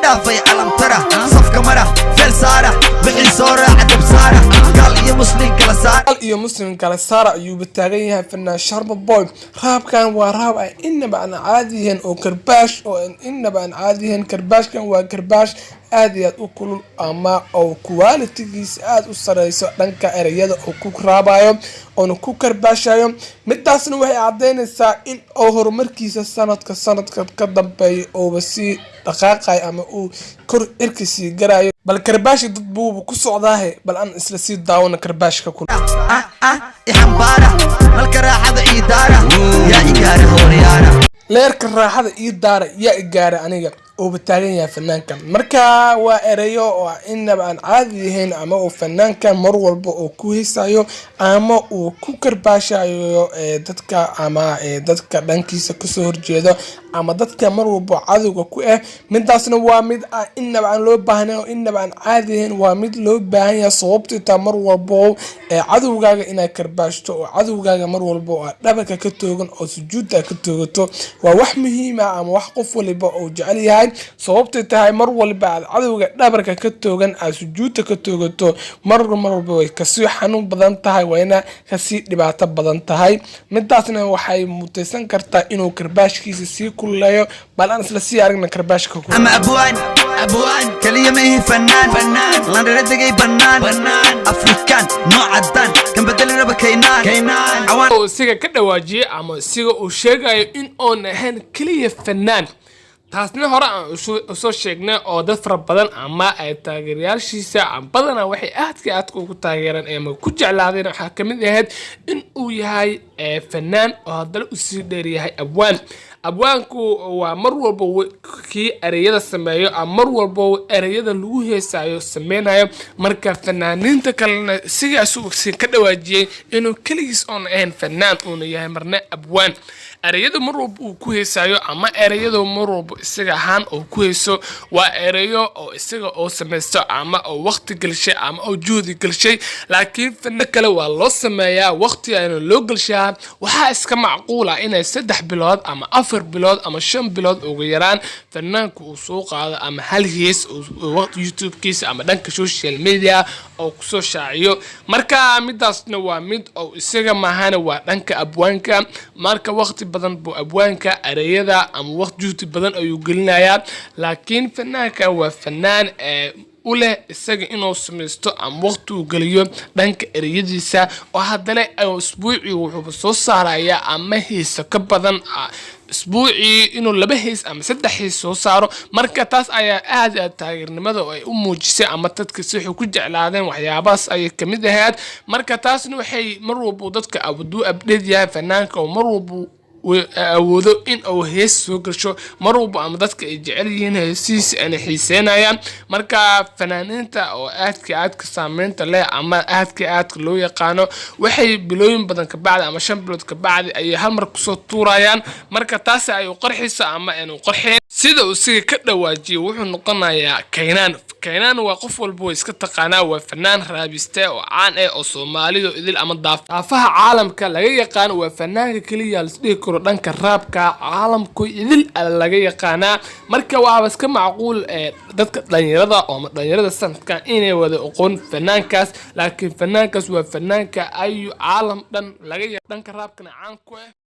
دافي علم ترى صفقة مرة فيل سارة بحي صورة عدب سارة قال يا مسلم كلا سارة قال يا مسلم كلا سارة أيوب التاغيها فنان شارب بوي راب كان وراب إنما أنا عاديهن أو كرباش أو إنما أنا عاديهن كرباش كان وكرباش aad u kulul ama oo quality-giisa aad u sareyso dhanka erayada oo ku raabayo oo ku karbaashayo midaasna waxay cadeynaysaa in oo horumarkiisa sanadka ka dambeeyo oo si dhaqaaqay ama uu kor irkisi garayo bal karbaashi dad buu ku socdaahay bal aan isla sii daawano karbaashka ku ihambara malka raaxada idaara ya igaara hooriyara leerka raaxada idaara ya igaara aniga oo bataagan yahay fanaanka marka waa erayo oo inaba aan caadi ahayn ama oo fanaanka mar walba oo ku heesayo ama uu ku karbaashayo dadka ama dadka dhankiisa ka soo horjeedo ama dadka mar walba cadowga ku midaasna waa mid inaba aan loo baahnayn oo inaba aan caadi ahayn waa mid loo baahan yahay sababtoo ta mar walba cadowgaaga inay karbaashto oo cadowgaaga mar walba oo dhabarka ka toogan oo sujuudda ka toogato waa wax muhiim ah ama wax qof waliba oo jecel yahay sababtay tahay mar walba aad cadowga dhabarka ka toogan aad sujuudta ka toogato mar walba way ka sii xanuun badan tahay wayna ka sii dhibaato badan tahay midaasna waxay mutaysan kartaa inuu karbaashkiisa sii kuleeyo bal aan isla sii aragna karbaashka ku ama abwaan kaliya ma yahay fanaan lan radagay banaan afrikaan noocadan kan bedel raba kaynaan oo isiga ka dhawaajiyay ama isiga uu sheegayo in oon ahayn kaliya fanaan taasna hore aan soo sheegnay oo dad fara badan ama ay taageerayaashiisa badana waxay aad ugu taageeraan ama ku jeclaadeen waxa kamid ahayd in uu yahay fanaan oo hadal u sii dheer yahay abwaanku waa mar walba kii erayada sameeyo ama mar walba erayada lagu heesayo sameynayo marka fanaaniinta kalena sigaas uu ka dhawaajiyay inuu kaligiis oon ahayn fanaan uu yahay marna abwaan erayada mar walba uu ku heesayo ama erayada mar walba isaga ahaan oo ku heeso waa erayo oo isaga oo sameysto ama oo waqti galshay ama oo juhdi galshay laakiin fan kale waa loo sameeyaa waqti aan loo galshaa waxa iska macquul ah inay 3 bilood ama 4 bilood ama 5 bilood ugu yaraan fanaanku uu soo qaado ama hal hees oo YouTube-kiisa ama dhanka social media oo ku soo shaaciyo marka midaasna waa mid oo isaga maahana waa dhanka abwaanka marka waqti badan buu abwaanka erayada ama waqti juhdi badan ayuu gelinayaa laakiin fanaanka waa fanaan ule isaga inuu sameysto ama waqti uu galiyo dhanka erayadiisa oo haddana usbuucii wuxuu soo saarayaa ama heesa ka badan اسبوعي إنه لبهيس أم سدحيس وصاروا مركز تاس أي أحد تاجر نمذا أي موجسة أما تتكسح وكل على وحياباس أي كمية هاد مركز تاس إنه حي مروا بودتك أو دو أبديد يا فنانك ومروا وذو إن أو هيس وكرشوا مروا بعمدتك إجعلين هيسيس أنا حسين أيام مركا فنانين تا أو أهدك سامين تلا أما أهدك لو يقانو وحي بلوين بدن كبعد أما شنبلود كبعد أي هالمركز طوريان مركا تاسع أي قرحيس أما إنه قرحين سيدا وسيدا كده واجي وحو نقنا يا كينان وقف والبويس كتقانا وفنان رابيستا وعان أو صومالي دو إذن أما ضافها عالم كلا يقان وفنان كليا لسديك dhanka raabka caalamku idil laga yaqaana marka waa iska macquul dadka dhalinyarada oo dhalinyarada sanadkan inay wada aqoon fanaankaas laakiin fanaankaas waa fanaanka ayu caalam dhan laga yaqaan dhanka raabkana caan ku ah